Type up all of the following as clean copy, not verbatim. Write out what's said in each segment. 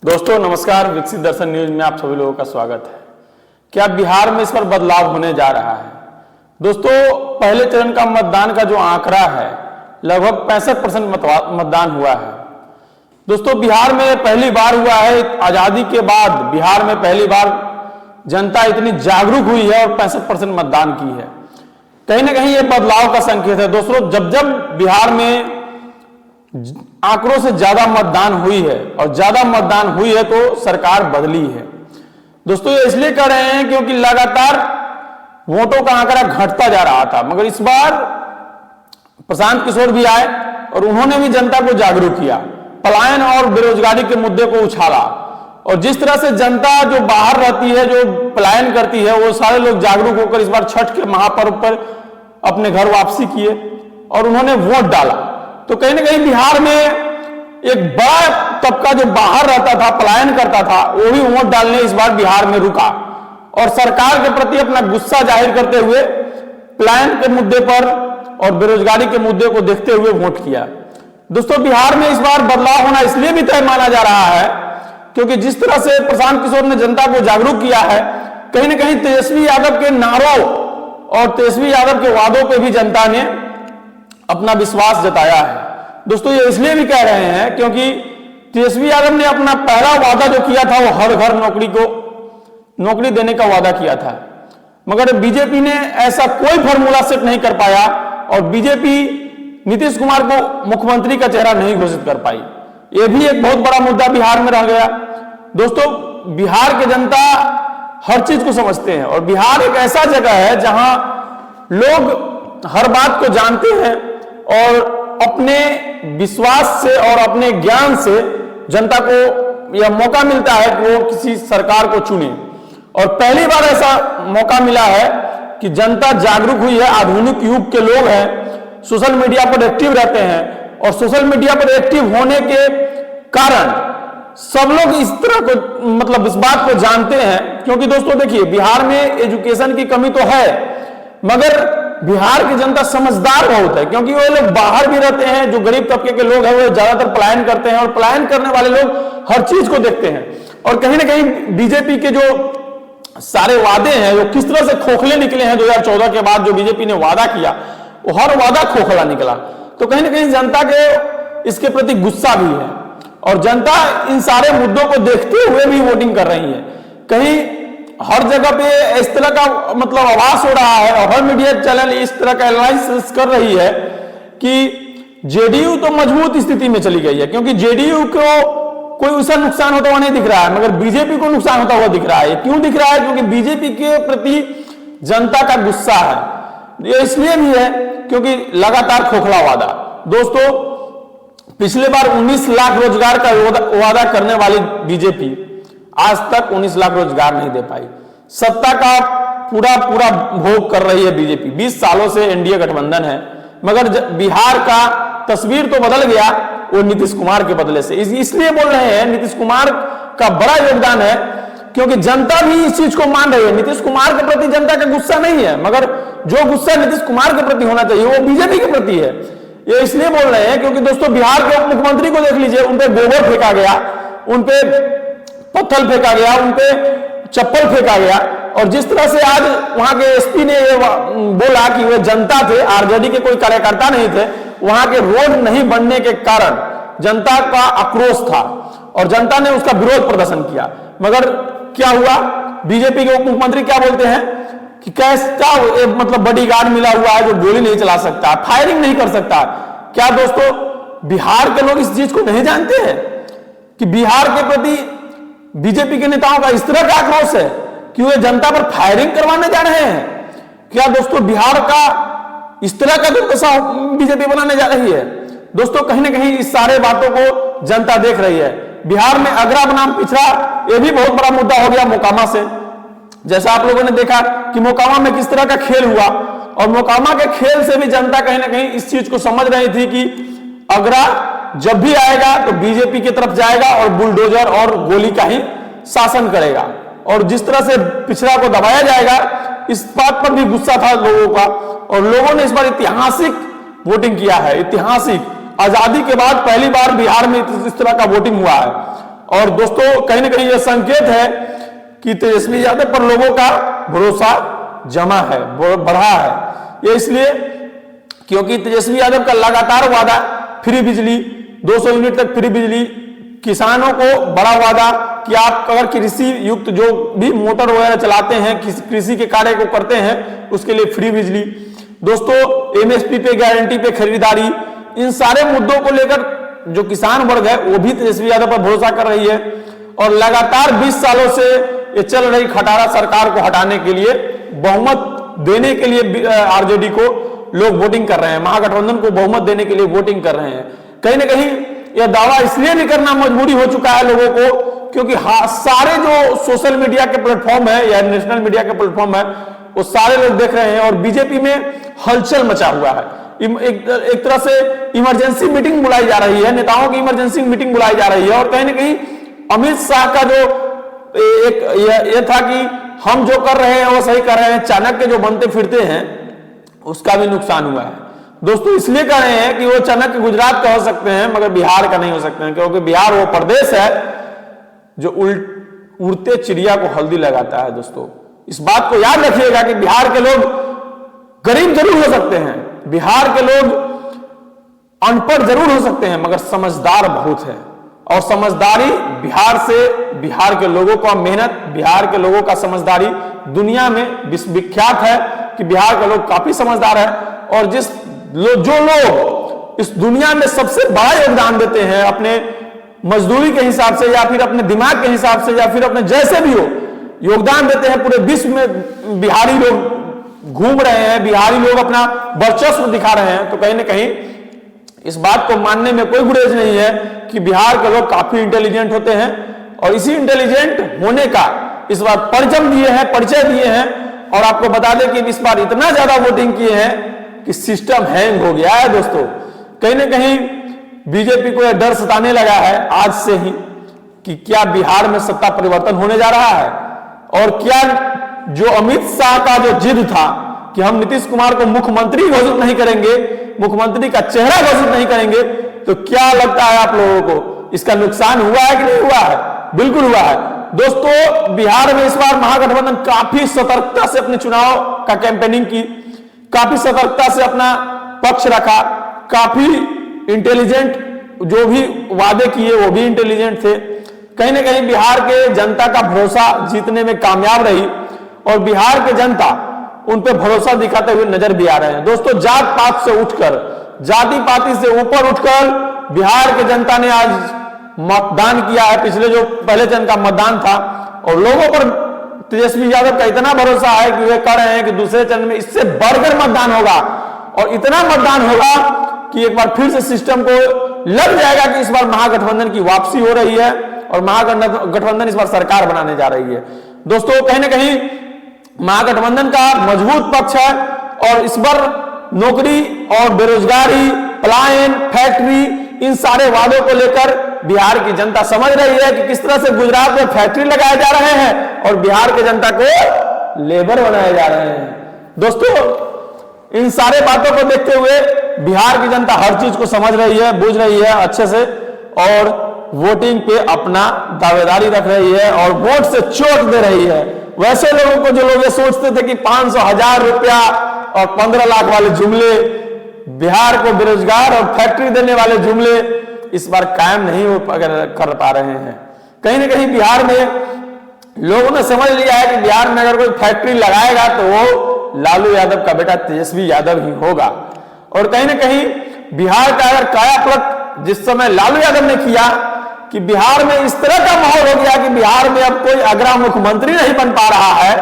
दोस्तों नमस्कार, विकसित दर्शन न्यूज में आप सभी लोगों का स्वागत है। क्या बिहार में इस पर बदलाव होने जा रहा है? दोस्तों, पहले चरण का मतदान का जो आंकड़ा है लगभग 65% मतदान हुआ है। दोस्तों, बिहार में पहली बार हुआ है, आजादी के बाद बिहार में पहली बार जनता इतनी जागरूक हुई है और 65% मतदान की है। कहीं ना कहीं ये बदलाव का संकेत है। दोस्तों, जब जब बिहार में आंकड़ों से ज्यादा मतदान हुई है और ज्यादा मतदान हुई है तो सरकार बदली है। दोस्तों, ये इसलिए कर रहे हैं क्योंकि लगातार वोटों का आंकड़ा घटता जा रहा था, मगर इस बार प्रशांत किशोर भी आए और उन्होंने भी जनता को जागरूक किया, पलायन और बेरोजगारी के मुद्दे को उछाला। और जिस तरह से जनता जो बाहर रहती है, जो पलायन करती है, वो सारे लोग जागरूक होकर इस बार छठ के महापर्व पर अपने घर वापसी किए और उन्होंने वोट डाला। तो कहीं ना कहीं बिहार में एक बड़ा तबका जो बाहर रहता था, पलायन करता था, वो भी वोट डालने इस बार बिहार में रुका और सरकार के प्रति अपना गुस्सा जाहिर करते हुए पलायन के मुद्दे पर और बेरोजगारी के मुद्दे को देखते हुए वोट किया। दोस्तों, बिहार में इस बार बदलाव होना इसलिए भी तय माना जा रहा है क्योंकि जिस तरह से प्रशांत किशोर ने जनता को जागरूक किया है, कहीं ना कहीं तेजस्वी यादव के नारों और तेजस्वी यादव के वादों पर भी जनता ने अपना विश्वास जताया है। दोस्तों, ये इसलिए भी कह रहे हैं क्योंकि तेजस्वी यादव ने अपना पहला वादा जो किया था वो हर घर नौकरी देने का वादा किया था, मगर बीजेपी ने ऐसा कोई फॉर्मूला सेट नहीं कर पाया और बीजेपी नीतीश कुमार को मुख्यमंत्री का चेहरा नहीं घोषित कर पाई। ये भी एक बहुत बड़ा मुद्दा बिहार में रह गया। दोस्तों, बिहार की जनता हर चीज को समझते हैं और बिहार एक ऐसा जगह है जहां लोग हर बात को जानते हैं और अपने विश्वास से और अपने ज्ञान से जनता को यह मौका मिलता है कि वो किसी सरकार को चुने। और पहली बार ऐसा मौका मिला है कि जनता जागरूक हुई है, आधुनिक युग के लोग हैं, सोशल मीडिया पर एक्टिव रहते हैं और सोशल मीडिया पर एक्टिव होने के कारण सब लोग इस तरह को इस बात को जानते हैं। क्योंकि दोस्तों देखिए, बिहार में एजुकेशन की कमी तो है, मगर बिहार की जनता समझदार बहुत है क्योंकि वो लोग बाहर भी रहते हैं। जो गरीब तबके के लोग हैं वो ज्यादातर पलायन करते हैं और पलायन करने वाले लोग हर चीज को देखते हैं। और कहीं ना कहीं बीजेपी के जो सारे वादे हैं वो किस तरह से खोखले निकले हैं, 2014 के बाद जो बीजेपी ने वादा किया वो हर वादा खोखला निकला। तो कहीं ना कहीं जनता के इसके प्रति गुस्सा भी है और जनता इन सारे मुद्दों को देखते हुए भी वोटिंग कर रही है। कहीं हर जगह पे इस तरह का आभास हो रहा है और हर मीडिया चैनल इस तरह का एनालिसिस कर रही है कि जेडीयू तो मजबूत स्थिति में चली गई है क्योंकि जेडीयू को कोई उसका नुकसान होता हुआ नहीं दिख रहा है, मगर बीजेपी को नुकसान होता हुआ दिख रहा है। क्यों दिख रहा है? क्योंकि बीजेपी के प्रति जनता का गुस्सा है। ये इसलिए भी है क्योंकि लगातार खोखला वादा। दोस्तों, पिछले बार 19 लाख रोजगार का वादा करने वाली बीजेपी आज तक 19 लाख रोजगार नहीं दे पाई। सत्ता का पूरा भोग कर रही है बीजेपी। 20 सालों से एनडीए गठबंधन है, मगर बिहार का तस्वीर तो बदल गया वो नीतीश कुमार के बदले से। इसलिए बोल रहे हैं नीतीश कुमार का बड़ा योगदान है क्योंकि जनता भी इस चीज को मान रही है। नीतीश कुमार के प्रति जनता का गुस्सा नहीं है, मगर जो गुस्सा नीतीश कुमार के प्रति होना चाहिए वो बीजेपी के प्रति है। ये इसलिए बोल रहे हैं क्योंकि दोस्तों, बिहार के उप मुख्यमंत्री को देख लीजिए, उनपे गोबर फेंका गया, उनपे पत्थर फेंका गया, उनपे चप्पल फेंका गया। और जिस तरह से आज वहां के एसपी ने ये बोला कि वे जनता थे, आरजेडी के कोई कार्यकर्ता नहीं थे, वहां के रोड नहीं बनने के कारण जनता का आक्रोश था और जनता ने उसका विरोध प्रदर्शन किया। मगर क्या हुआ? बीजेपी के उप मुख्यमंत्री क्या बोलते हैं कि कैसा बॉडीगार्ड मिला हुआ है जो गोली नहीं चला सकता, फायरिंग नहीं कर सकता। क्या दोस्तों, बिहार के लोग इस चीज को नहीं जानते हैं कि बिहार के प्रति बीजेपी के नेताओं का इस तरह का आक्रोश है कि वे जनता पर फायरिंग करवाने जा रहे हैं? क्या दोस्तों, बिहार का इस तरह का दुर्दशा बीजेपी बनाने जा रही है? दोस्तों, कहीं ना कहीं इस सारे बातों को जनता देख रही है। बिहार में अगरा बनाम पिछड़ा, यह भी बहुत बड़ा मुद्दा हो गया मोकामा से। जैसा आप लोगों ने देखा कि मोकामा में किस तरह का खेल हुआ और मोकामा के खेल से भी जनता कहीं ना कहीं इस चीज को समझ रही थी कि अगरा जब भी आएगा तो बीजेपी की तरफ जाएगा और बुलडोजर और गोली का ही शासन करेगा और जिस तरह से पिछड़ा को दबाया जाएगा, इस बात पर भी गुस्सा था लोगों का। और लोगों ने इस बार ऐतिहासिक वोटिंग किया है। ऐतिहासिक आजादी के बाद पहली बार बिहार में इस तरह का वोटिंग हुआ है। और दोस्तों कहीं ना कहीं यह संकेत है कि तेजस्वी यादव पर लोगों का भरोसा जमा है, बढ़ा है। ये इसलिए क्योंकि तेजस्वी यादव का लगातार वादा, फ्री बिजली 200 यूनिट तक फ्री बिजली, किसानों को बड़ा वादा कि आप अगर कृषि युक्त जो भी मोटर वगैरह चलाते हैं, कृषि के कार्य को करते हैं, उसके लिए फ्री बिजली। दोस्तों एमएसपी पे, गारंटी पे खरीदारी, इन सारे मुद्दों को लेकर जो किसान वर्ग है वो भी तेजस्वी यादव पर भरोसा कर रही है। और लगातार 20 सालों से ये चल रही खटारा सरकार को हटाने के लिए, बहुमत देने के लिए आरजेडी को लोग वोटिंग कर रहे हैं, महागठबंधन को बहुमत देने के लिए वोटिंग कर रहे हैं। कहीं ना कहीं यह दावा इसलिए भी करना मजबूरी हो चुका है लोगों को, क्योंकि सारे जो सोशल मीडिया के प्लेटफॉर्म है या नेशनल मीडिया के प्लेटफॉर्म है, वो सारे लोग देख रहे हैं और बीजेपी में हलचल मचा हुआ है। एक तरह से इमरजेंसी मीटिंग बुलाई जा रही है, नेताओं की इमरजेंसी मीटिंग बुलाई जा रही है। और कहीं ना कहीं अमित शाह का जो एक ये था कि हम जो कर रहे हैं वो सही कर रहे हैं, चाणक्य जो बनते फिरते हैं उसका भी नुकसान हुआ है। दोस्तों इसलिए कह रहे हैं कि वो चाणक्य गुजरात का हो सकते हैं मगर बिहार का नहीं हो सकते हैं, क्योंकि बिहार वो प्रदेश है जो उड़ते चिड़िया को हल्दी लगाता है। दोस्तों इस बात को याद रखिएगा कि बिहार के लोग गरीब जरूर हो सकते हैं, बिहार के लोग अनपढ़ जरूर हो सकते हैं, मगर समझदार बहुत है। और समझदारी बिहार से, बिहार के लोगों का मेहनत, बिहार के लोगों का समझदारी दुनिया में विख्यात है कि बिहार के लोग काफी समझदार है। और जो लोग इस दुनिया में सबसे बड़ा योगदान देते हैं अपने मजदूरी के हिसाब से या फिर अपने दिमाग के हिसाब से या फिर अपने जैसे भी हो योगदान देते हैं, पूरे विश्व में बिहारी लोग घूम रहे हैं, बिहारी लोग अपना वर्चस्व दिखा रहे हैं। तो कहीं ना कहीं इस बात को मानने में कोई गुरेज नहीं है कि बिहार के लोग काफी इंटेलिजेंट होते हैं। और इसी इंटेलिजेंट होने का इस बार परिचय दिए हैं। और आपको बता दें कि इस बार इतना ज्यादा वोटिंग किए हैं कि सिस्टम हैंग हो गया है। दोस्तों कहीं ना कहीं बीजेपी को यह डर सताने लगा है आज से ही कि क्या बिहार में सत्ता परिवर्तन होने जा रहा है, और क्या जो अमित शाह का जो जिद था कि हम नीतीश कुमार को मुख्यमंत्री घोषित नहीं करेंगे, मुख्यमंत्री का चेहरा घोषित नहीं करेंगे, तो क्या लगता है आप लोगों को इसका नुकसान हुआ है कि नहीं हुआ है? बिल्कुल हुआ है। दोस्तों बिहार में इस बार महागठबंधन काफी सतर्कता से अपने चुनाव का कैंपेनिंग की, काफी सतर्कता से अपना पक्ष रखा, काफी इंटेलिजेंट, जो भी वादे किए वो भी इंटेलिजेंट थे। कहीं ना कहीं बिहार के जनता का भरोसा जीतने में कामयाब रही और बिहार के जनता उन पे भरोसा दिखाते हुए नजर भी आ रहे हैं। दोस्तों जात पात से उठकर, जाति पाति से ऊपर उठकर बिहार के जनता ने आज मतदान किया है। पिछले जो पहले चरण का मतदान था और लोगों पर तेजस्वी यादव का इतना भरोसा है कि वे कह रहे हैं कि दूसरे चरण में इससे बढ़कर मतदान होगा और इतना मतदान होगा कि एक बार फिर से सिस्टम को लग जाएगा कि इस बार महागठबंधन की वापसी हो रही है और महागठबंधन इस बार सरकार बनाने जा रही है। दोस्तों कहीं ना कहीं महागठबंधन का मजबूत पक्ष है और इस बार नौकरी और बेरोजगारी, पलायन, फैक्ट्री, इन सारे वादों को लेकर बिहार की जनता समझ रही है कि किस तरह से गुजरात में फैक्ट्री लगाए जा रहे हैं और बिहार की जनता को लेबर बनाए जा रहे हैं। दोस्तों इन सारे बातों को देखते हुए बिहार की जनता हर चीज को समझ रही है, बुझ रही है अच्छे से और वोटिंग पे अपना दावेदारी रख रही है और वोट से चोट दे रही है। वैसे लोगों को जो लोग ये सोचते थे कि 500,000 रुपया और 15 लाख वाले जुमले, बिहार को बेरोजगार और फैक्ट्री देने वाले जुमले इस बार कायम नहीं कर पा रहे हैं। कहीं ना कहीं बिहार में लोगों ने समझ लिया है कि बिहार में अगर कोई फैक्ट्री लगाएगा तो वो लालू यादव का बेटा तेजस्वी यादव ही होगा। और कहीं ना कहीं बिहार का अगर कायापलट जिस समय लालू यादव ने किया कि बिहार में इस तरह का माहौल हो गया कि बिहार में अब कोई अगला मुख्यमंत्री नहीं बन पा रहा है,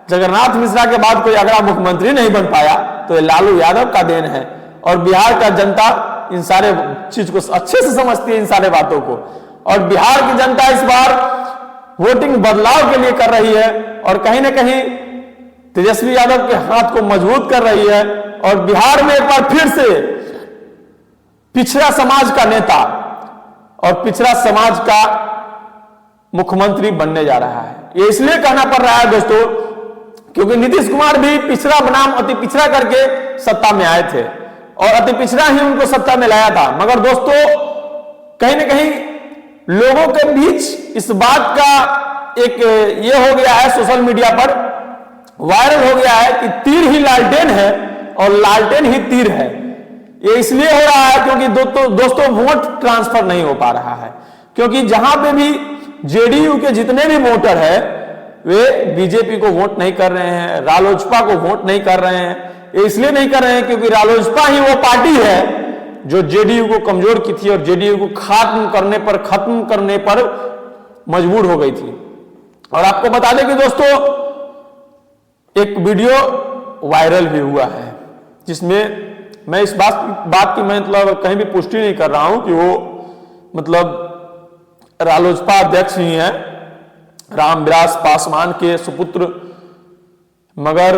जगन्नाथ मिश्रा के बाद कोई अगला मुख्यमंत्री नहीं बन पाया, तो ये लालू यादव का देन है। और बिहार का जनता इन सारे चीज को अच्छे से समझती है, इन सारे बातों को। और बिहार की जनता इस बार वोटिंग बदलाव के लिए कर रही है और कहीं ना कहीं तेजस्वी यादव के हाथ को मजबूत कर रही है और बिहार में एक बार फिर से पिछड़ा समाज का नेता और पिछड़ा समाज का मुख्यमंत्री बनने जा रहा है। ये इसलिए कहना पड़ रहा है दोस्तों क्योंकि नीतीश कुमार भी पिछड़ा बनाम अति पिछड़ा करके सत्ता में आए थे और अति पिछड़ा ही उनको सत्ता में लाया था। मगर दोस्तों कहीं ना कहीं लोगों के बीच इस बात का एक ये हो गया है, सोशल मीडिया पर वायरल हो गया है कि तीर ही लालटेन है और लालटेन ही तीर है। ये इसलिए हो रहा है क्योंकि दोस्तों वोट ट्रांसफर नहीं हो पा रहा है, क्योंकि जहां पे भी जेडीयू के जितने भी वोटर है वे बीजेपी को वोट नहीं कर रहे हैं, रालोसपा को वोट नहीं कर रहे हैं। ये इसलिए नहीं कर रहे हैं क्योंकि रालोसपा ही वो पार्टी है जो जेडीयू को कमजोर की थी और जेडीयू को खत्म करने पर मजबूर हो गई थी। और आपको बता दें कि दोस्तों एक वीडियो वायरल भी हुआ है जिसमें मैं इस बात की मैं मतलब कहीं भी पुष्टि नहीं कर रहा हूं कि वो मतलब रालोसपा अध्यक्ष ही हैं, रामविलास पासवान के सुपुत्र, मगर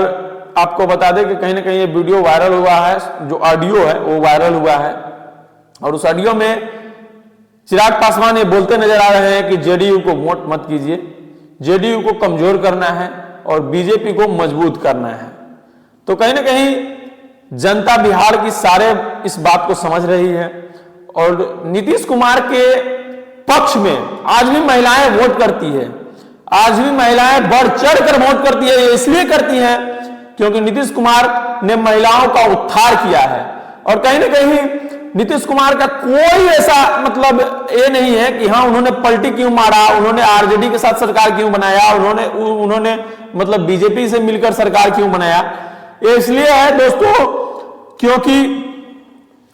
आपको बता दें कि कहीं ना कहीं ये वीडियो वायरल हुआ है, जो ऑडियो है वो वायरल हुआ है। और उस ऑडियो में चिराग पासवान ये बोलते नजर आ रहे हैं कि जेडीयू को वोट मत कीजिए, जेडीयू को कमजोर करना है और बीजेपी को मजबूत करना है। तो कहीं ना कहीं जनता बिहार की सारे इस बात को समझ रही है और नीतीश कुमार के पक्ष में आज भी महिलाएं वोट करती है, आज भी महिलाएं बढ़ चढ़कर वोट करती है। ये इसलिए करती हैं क्योंकि नीतीश कुमार ने महिलाओं का उद्धार किया है। और कहीं ना कहीं नीतीश कुमार का कोई ऐसा मतलब ये नहीं है कि हाँ उन्होंने पलटी क्यों मारा, उन्होंने आरजेडी के साथ सरकार क्यों बनाया, उन्होंने मतलब बीजेपी से मिलकर सरकार क्यों बनाया। ये इसलिए है दोस्तों क्योंकि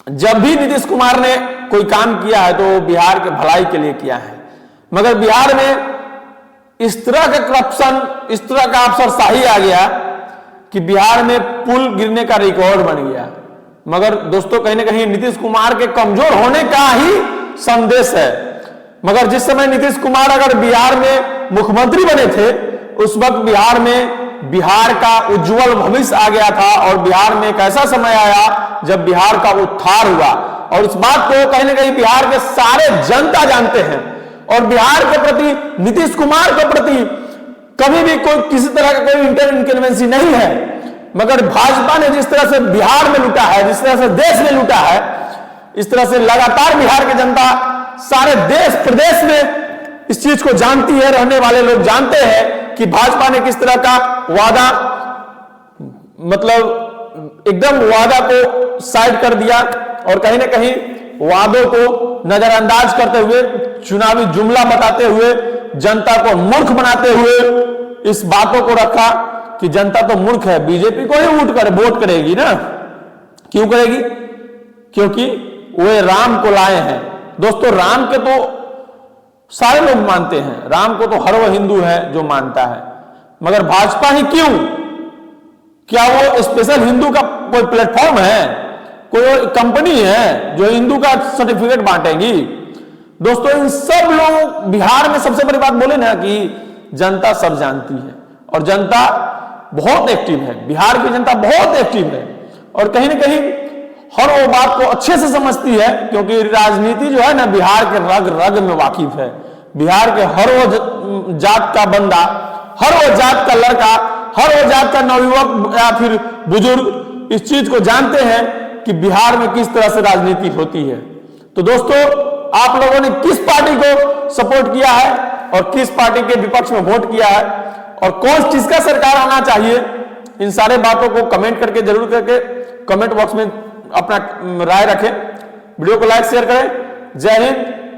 जब भी नीतीश कुमार ने कोई काम किया है तो वो बिहार के भलाई के लिए किया है। मगर बिहार में इस तरह का करप्शन, इस तरह का अफसरशाही आ गया कि बिहार में पुल गिरने का रिकॉर्ड बन गया। मगर दोस्तों कहीं ना कहीं नीतीश कुमार के कमजोर होने का ही संदेश है। मगर जिस समय नीतीश कुमार अगर बिहार में मुख्यमंत्री बने थे उस वक्त बिहार का उज्जवल भविष्य आ गया था और बिहार में एक ऐसा समय आया जब बिहार का उद्धार हुआ। और इस बात को कहीं ना कहीं बिहार के सारे जनता जानते हैं और बिहार के प्रति, नीतीश कुमार के प्रति कभी भी कोई किसी तरह का कोई इंटरवेंसी नहीं है। मगर भाजपा ने जिस तरह से बिहार में लूटा है, जिस तरह से देश में लूटा है, इस तरह से लगातार बिहार की जनता सारे देश प्रदेश में इस चीज को जानती है, रहने वाले लोग जानते हैं कि भाजपा ने किस तरह का वादा मतलब एकदम वादा को साइड कर दिया और कहीं ना कहीं वादों को नजरअंदाज करते हुए, चुनावी जुमला बताते हुए, जनता को मूर्ख बनाते हुए इस बातों को रखा कि जनता तो मूर्ख है, बीजेपी को ही वोट करेगी ना। क्यों करेगी? क्योंकि वे राम को लाए हैं। दोस्तों राम के तो सारे लोग मानते हैं, राम को तो हर वो हिंदू है जो मानता है, मगर भाजपा ही क्यों? क्या वो स्पेशल हिंदू का कोई प्लेटफॉर्म है, कोई कंपनी है जो हिंदू का सर्टिफिकेट बांटेगी? दोस्तों इन सब लोग बिहार में सबसे बड़ी बात बोले ना कि जनता सब जानती है और जनता बहुत एक्टिव है, बिहार की जनता बहुत एक्टिव है और कहीं ना कहीं हर वो बात को अच्छे से समझती है क्योंकि राजनीति जो है ना बिहार के रग रग में वाकिफ है। बिहार के हर वो जात का बंदा, हर वो जात का लड़का, हर वो जात का नवयुवक या फिर बुजुर्ग इस चीज को जानते हैं कि बिहार में किस तरह से राजनीति होती है। तो दोस्तों आप लोगों ने किस पार्टी को सपोर्ट किया है और किस पार्टी के विपक्ष में वोट किया है और कौन चीज का सरकार आना चाहिए, इन सारे बातों को कमेंट करके जरूर करके कमेंट बॉक्स में अपना राय रखें। वीडियो को लाइक शेयर करें। जय हिंद,